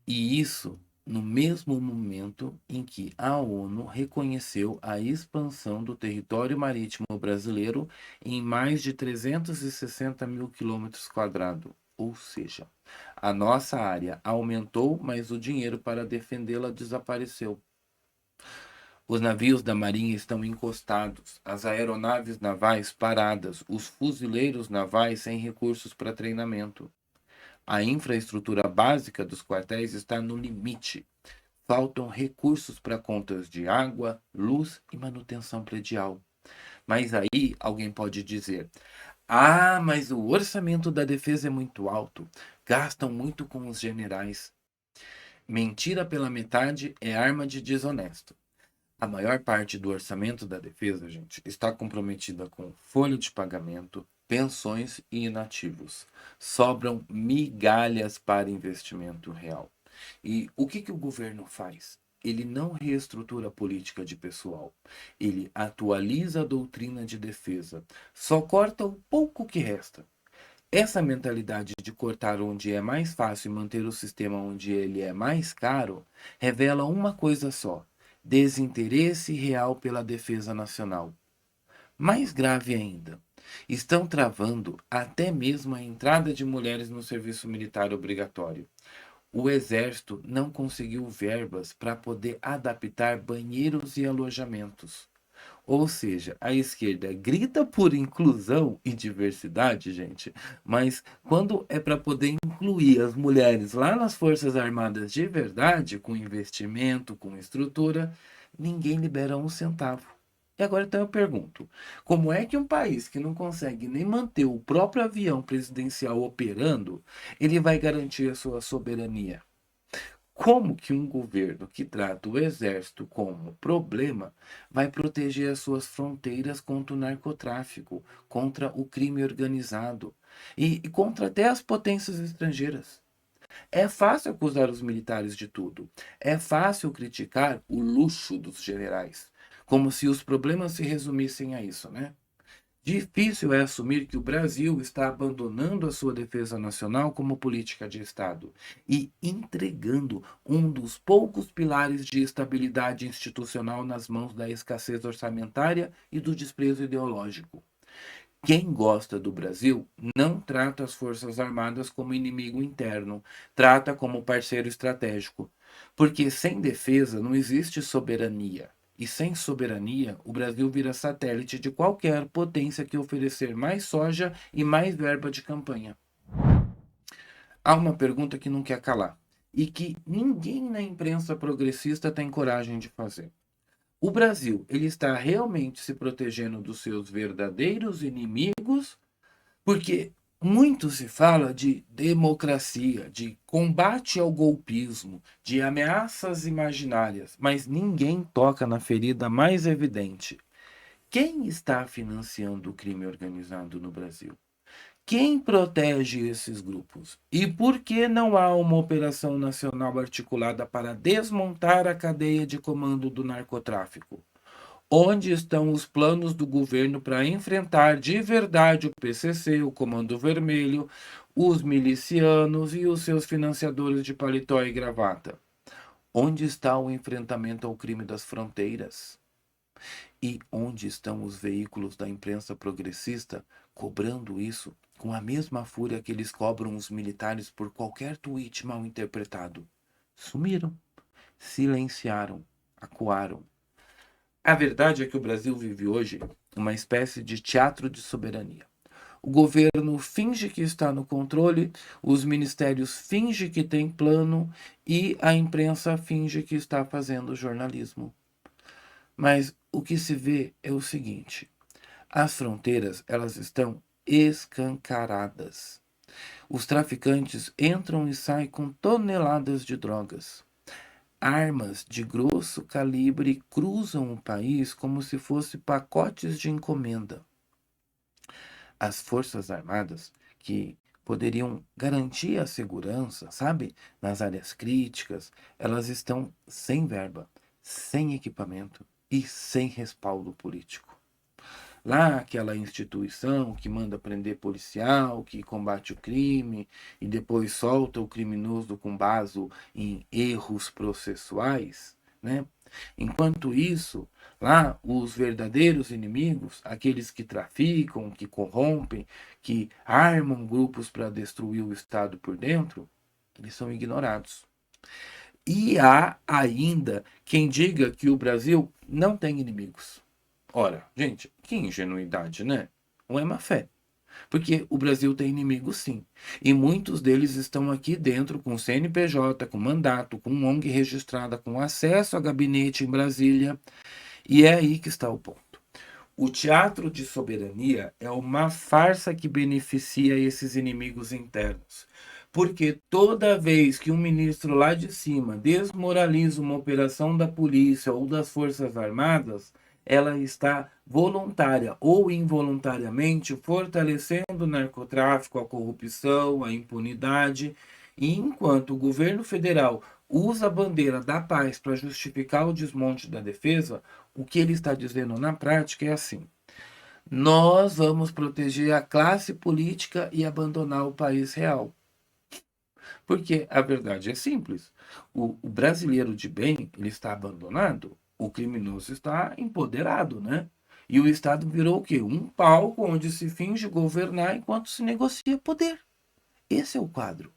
E isso no mesmo momento em que a ONU reconheceu a expansão do território marítimo brasileiro em mais de 360 mil quilômetros quadrados. Ou seja, a nossa área aumentou, mas o dinheiro para defendê-la desapareceu. Os navios da Marinha estão encostados, as aeronaves navais paradas, os fuzileiros navais sem recursos para treinamento. A infraestrutura básica dos quartéis está no limite. Faltam recursos para contas de água, luz e manutenção predial. Mas aí alguém pode dizer: ah, mas o orçamento da defesa é muito alto, gastam muito com os generais. Mentira pela metade é arma de desonesto. A maior parte do orçamento da defesa, gente, está comprometida com folha de pagamento, pensões e inativos. Sobram migalhas para investimento real. E o que, que o governo faz? Ele não reestrutura a política de pessoal. Ele atualiza a doutrina de defesa. Só corta o pouco que resta. Essa mentalidade de cortar onde é mais fácil e manter o sistema onde ele é mais caro revela uma coisa só: desinteresse real pela defesa nacional. Mais grave ainda, estão travando até mesmo a entrada de mulheres no serviço militar obrigatório. O Exército não conseguiu verbas para poder adaptar banheiros e alojamentos. Ou seja, a esquerda grita por inclusão e diversidade, gente, mas quando é para poder incluir as mulheres lá nas Forças Armadas de verdade, com investimento, com estrutura, ninguém libera um centavo. E agora então eu pergunto: como é que um país que não consegue nem manter o próprio avião presidencial operando, ele vai garantir a sua soberania? Como que um governo que trata o exército como problema vai proteger as suas fronteiras contra o narcotráfico, contra o crime organizado e contra até as potências estrangeiras? É fácil acusar os militares de tudo. É fácil criticar o luxo dos generais, como se os problemas se resumissem a isso, né? Difícil é assumir que o Brasil está abandonando a sua defesa nacional como política de Estado e entregando um dos poucos pilares de estabilidade institucional nas mãos da escassez orçamentária e do desprezo ideológico. Quem gosta do Brasil não trata as Forças Armadas como inimigo interno, trata como parceiro estratégico. Porque sem defesa não existe soberania. E sem soberania, o Brasil vira satélite de qualquer potência que oferecer mais soja e mais verba de campanha. Há uma pergunta que não quer calar e que ninguém na imprensa progressista tem coragem de fazer. O Brasil, ele está realmente se protegendo dos seus verdadeiros inimigos? Porque muito se fala de democracia, de combate ao golpismo, de ameaças imaginárias, mas ninguém toca na ferida mais evidente. Quem está financiando o crime organizado no Brasil? Quem protege esses grupos? E por que não há uma operação nacional articulada para desmontar a cadeia de comando do narcotráfico? Onde estão os planos do governo para enfrentar de verdade o PCC, o Comando Vermelho, os milicianos e os seus financiadores de paletó e gravata? Onde está o enfrentamento ao crime das fronteiras? E onde estão os veículos da imprensa progressista cobrando isso com a mesma fúria que eles cobram os militares por qualquer tweet mal interpretado? Sumiram, silenciaram, acuaram. A verdade é que o Brasil vive hoje uma espécie de teatro de soberania. O governo finge que está no controle, os ministérios fingem que tem plano e a imprensa finge que está fazendo jornalismo. Mas o que se vê é o seguinte: as fronteiras, elas estão escancaradas. Os traficantes entram e saem com toneladas de drogas. Armas de grosso calibre cruzam o país como se fossem pacotes de encomenda. As Forças Armadas, que poderiam garantir a segurança, sabe, nas áreas críticas, elas estão sem verba, sem equipamento e sem respaldo político. Lá, aquela instituição que manda prender policial, que combate o crime e depois solta o criminoso com base em erros processuais, né? Enquanto isso, lá os verdadeiros inimigos, aqueles que traficam, que corrompem, que armam grupos para destruir o Estado por dentro, eles são ignorados. E há ainda quem diga que o Brasil não tem inimigos. Ora, gente, que ingenuidade, né? Não é má fé. Porque o Brasil tem inimigos sim. E muitos deles estão aqui dentro com CNPJ, com mandato, com ONG registrada, com acesso a gabinete em Brasília. E é aí que está o ponto. O teatro de soberania é uma farsa que beneficia esses inimigos internos. Porque toda vez que um ministro lá de cima desmoraliza uma operação da polícia ou das Forças Armadas, ela está voluntária ou involuntariamente fortalecendo o narcotráfico, a corrupção, a impunidade. E enquanto o governo federal usa a bandeira da paz para justificar o desmonte da defesa, o que ele está dizendo na prática é assim: nós vamos proteger a classe política e abandonar o país real. Porque a verdade é simples. O brasileiro de bem, ele está abandonado, o criminoso está empoderado, né? E o Estado virou o quê? Um palco onde se finge governar enquanto se negocia poder. Esse é o quadro.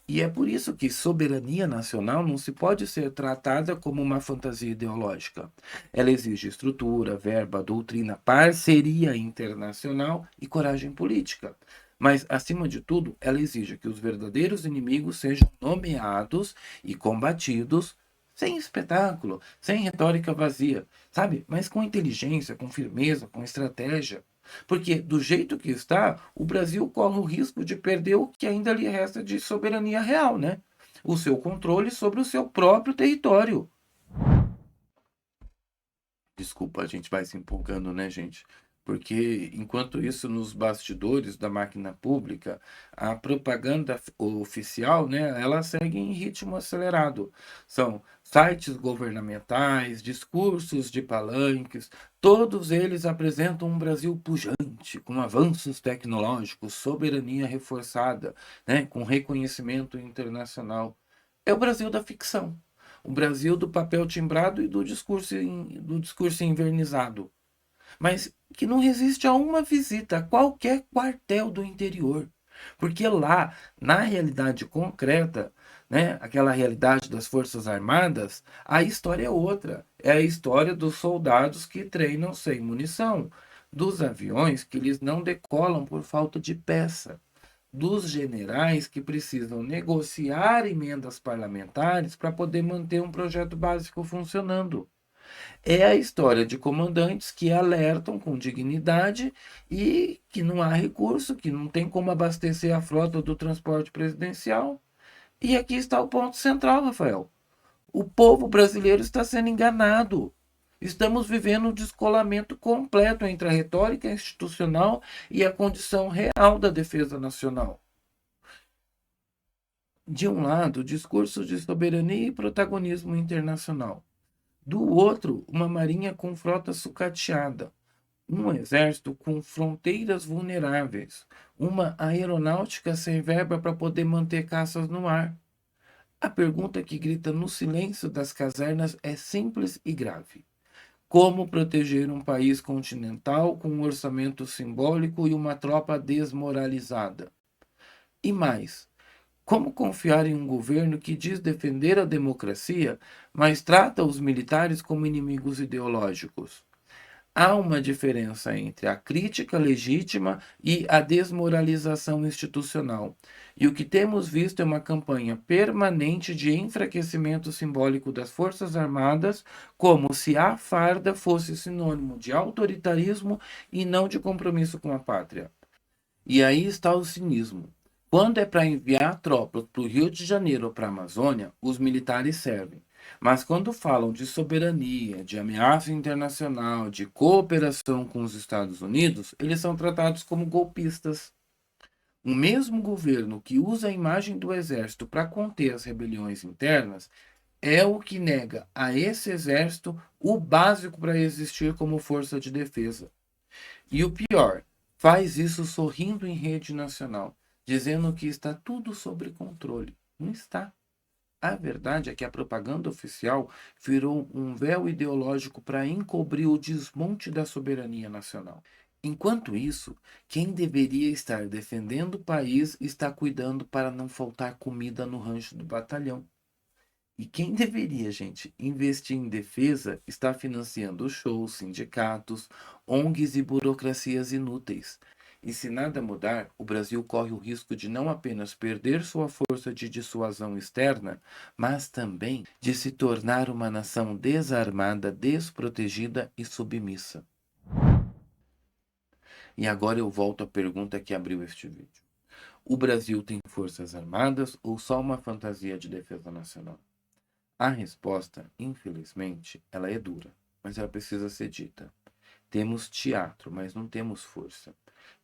E é por isso que soberania nacional não se pode ser tratada como uma fantasia ideológica. Ela exige estrutura, verba, doutrina, parceria internacional e coragem política. Mas, acima de tudo, ela exige que os verdadeiros inimigos sejam nomeados e combatidos sem espetáculo, sem retórica vazia, sabe? Mas com inteligência, com firmeza, com estratégia. Porque, do jeito que está, o Brasil corre o risco de perder o que ainda lhe resta de soberania real, né? O seu controle sobre o seu próprio território. Desculpa, a gente vai se empolgando, né, gente? Porque enquanto isso, nos bastidores da máquina pública, a propaganda oficial, né, ela segue em ritmo acelerado. São sites governamentais, discursos de palanques, todos eles apresentam um Brasil pujante, com avanços tecnológicos, soberania reforçada, né, com reconhecimento internacional. É o Brasil da ficção. O Brasil do papel timbrado e do discurso invernizado, mas que não resiste a uma visita a qualquer quartel do interior. Porque lá, na realidade concreta, né, aquela realidade das Forças Armadas, a história é outra. É a história dos soldados que treinam sem munição, dos aviões que eles não decolam por falta de peça, dos generais que precisam negociar emendas parlamentares para poder manter um projeto básico funcionando. É a história de comandantes que alertam com dignidade e que não há recurso, que não tem como abastecer a frota do transporte presidencial. E aqui está o ponto central, Rafael. O povo brasileiro está sendo enganado. Estamos vivendo um descolamento completo entre a retórica institucional e a condição real da defesa nacional. De um lado, discursos de soberania e protagonismo internacional. Do outro, uma marinha com frota sucateada, um exército com fronteiras vulneráveis, uma aeronáutica sem verba para poder manter caças no ar. A pergunta que grita no silêncio das casernas é simples e grave. Como proteger um país continental com um orçamento simbólico e uma tropa desmoralizada? E mais, como confiar em um governo que diz defender a democracia, mas trata os militares como inimigos ideológicos? Há uma diferença entre a crítica legítima e a desmoralização institucional. E o que temos visto é uma campanha permanente de enfraquecimento simbólico das Forças Armadas, como se a farda fosse sinônimo de autoritarismo e não de compromisso com a pátria. E aí está o cinismo. Quando é para enviar tropas para o Rio de Janeiro ou para a Amazônia, os militares servem. Mas quando falam de soberania, de ameaça internacional, de cooperação com os Estados Unidos, eles são tratados como golpistas. O mesmo governo que usa a imagem do exército para conter as rebeliões internas é o que nega a esse exército o básico para existir como força de defesa. E o pior, faz isso sorrindo em rede nacional, dizendo que está tudo sob controle. Não está. A verdade é que a propaganda oficial virou um véu ideológico para encobrir o desmonte da soberania nacional. Enquanto isso, quem deveria estar defendendo o país está cuidando para não faltar comida no rancho do batalhão. E quem deveria, gente, investir em defesa está financiando shows, sindicatos, ONGs e burocracias inúteis. E se nada mudar, o Brasil corre o risco de não apenas perder sua força de dissuasão externa, mas também de se tornar uma nação desarmada, desprotegida e submissa. E agora eu volto à pergunta que abriu este vídeo. O Brasil tem forças armadas ou só uma fantasia de defesa nacional? A resposta, infelizmente, ela é dura, mas ela precisa ser dita. Temos teatro, mas não temos força.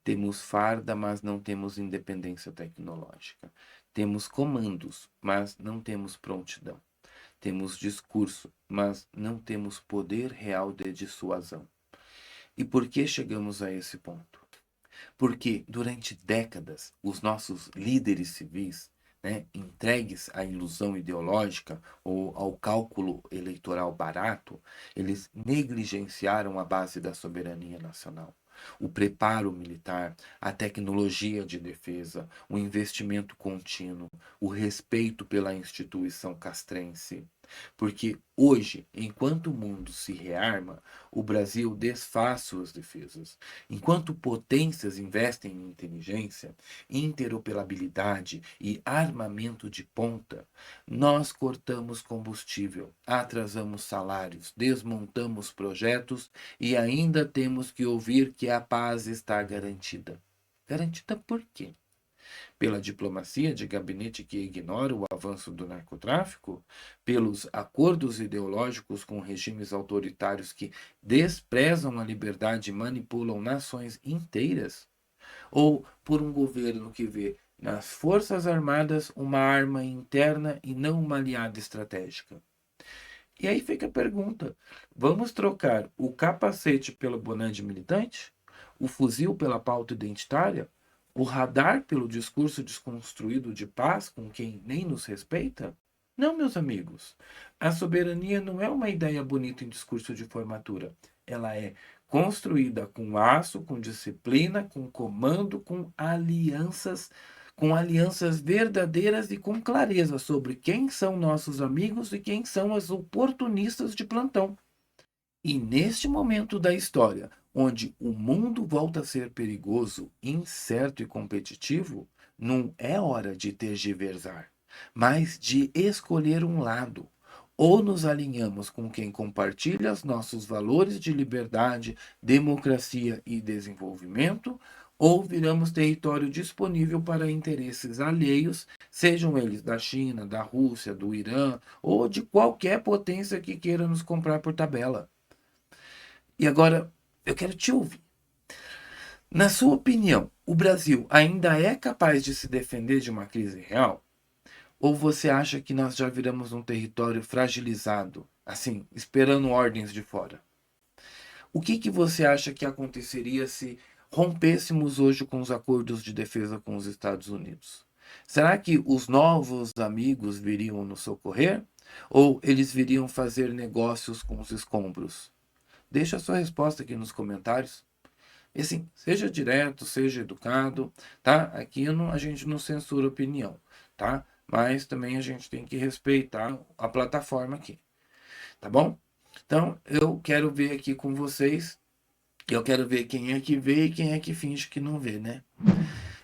Temos farda, mas não temos independência tecnológica. Temos comandos, mas não temos prontidão. Temos discurso, mas não temos poder real de dissuasão. E por que chegamos a esse ponto? Porque durante décadas os nossos líderes civis, né, entregues à ilusão ideológica ou ao cálculo eleitoral barato, eles negligenciaram a base da soberania nacional. O preparo militar, a tecnologia de defesa, o investimento contínuo, o respeito pela instituição castrense. Porque hoje, enquanto o mundo se rearma, o Brasil desfaz suas defesas. Enquanto potências investem em inteligência, interoperabilidade e armamento de ponta, nós cortamos combustível, atrasamos salários, desmontamos projetos e ainda temos que ouvir que a paz está garantida. Garantida por quê? Pela diplomacia de gabinete que ignora o avanço do narcotráfico, pelos acordos ideológicos com regimes autoritários que desprezam a liberdade e manipulam nações inteiras, ou por um governo que vê nas Forças Armadas uma arma interna e não uma aliada estratégica. E aí fica a pergunta: vamos trocar o capacete pelo boné de militante? O fuzil pela pauta identitária? O radar pelo discurso desconstruído de paz com quem nem nos respeita? Não, meus amigos. A soberania não é uma ideia bonita em discurso de formatura. Ela é construída com aço, com disciplina, com comando, com alianças verdadeiras e com clareza sobre quem são nossos amigos e quem são os oportunistas de plantão. E neste momento da história, onde o mundo volta a ser perigoso, incerto e competitivo, não é hora de tergiversar, mas de escolher um lado. Ou nos alinhamos com quem compartilha os nossos valores de liberdade, democracia e desenvolvimento, ou viramos território disponível para interesses alheios, sejam eles da China, da Rússia, do Irã ou de qualquer potência que queira nos comprar por tabela. E agora eu quero te ouvir. Na sua opinião, o Brasil ainda é capaz de se defender de uma crise real? Ou você acha que nós já viramos um território fragilizado, assim, esperando ordens de fora. O que você acha que aconteceria se rompêssemos hoje com os acordos de defesa com os Estados Unidos? Será que os novos amigos viriam nos socorrer? Ou eles viriam fazer negócios com os escombros? Deixa a sua resposta aqui nos comentários. E assim, seja direto, seja educado, tá? Aqui a gente não censura opinião, tá? Mas também a gente tem que respeitar a plataforma aqui, tá bom? Então, eu quero ver aqui com vocês, eu quero ver quem é que vê e quem é que finge que não vê, né?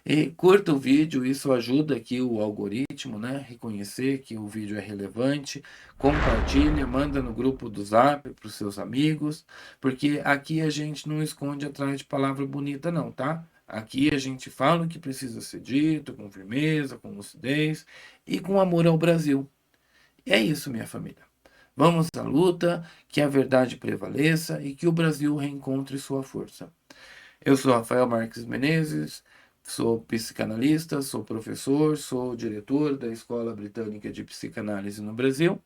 E curta o vídeo, isso ajuda aqui o algoritmo, né? Reconhecer que o vídeo é relevante. Compartilha, manda no grupo do Zap para os seus amigos, porque aqui a gente não esconde atrás de palavra bonita não, tá? Aqui a gente fala o que precisa ser dito, com firmeza, com lucidez e com amor ao Brasil. É isso, minha família. Vamos à luta, que a verdade prevaleça e que o Brasil reencontre sua força. Eu sou Rafael Marques Menezes, sou psicanalista, sou professor, sou diretor da Escola Britânica de Psicanálise no Brasil.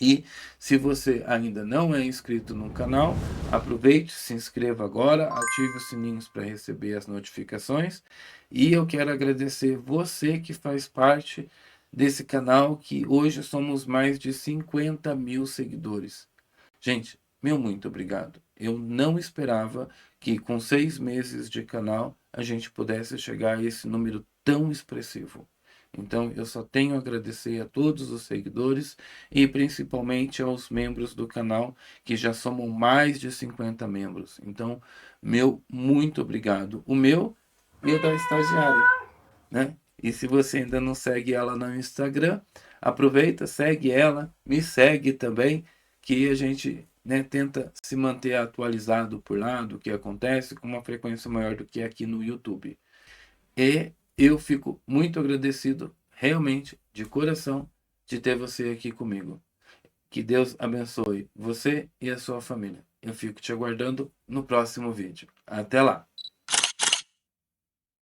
E se você ainda não é inscrito no canal, aproveite, se inscreva agora, ative os sininhos para receber as notificações. E eu quero agradecer você que faz parte desse canal, que hoje somos mais de 50 mil seguidores. Gente, meu muito obrigado. Eu não esperava que com 6 meses de canal a gente pudesse chegar a esse número tão expressivo. Então, eu só tenho a agradecer a todos os seguidores e principalmente aos membros do canal, que já somam mais de 50 membros. Então, meu muito obrigado. O meu e o da estagiária, né? E se você ainda não segue ela no Instagram, aproveita, segue ela, me segue também, que a gente, né, tenta se manter atualizado por lá do que acontece com uma frequência maior do que aqui no YouTube. E eu fico muito agradecido, realmente, de coração, de ter você aqui comigo. Que Deus abençoe você e a sua família. Eu fico te aguardando no próximo vídeo. Até lá!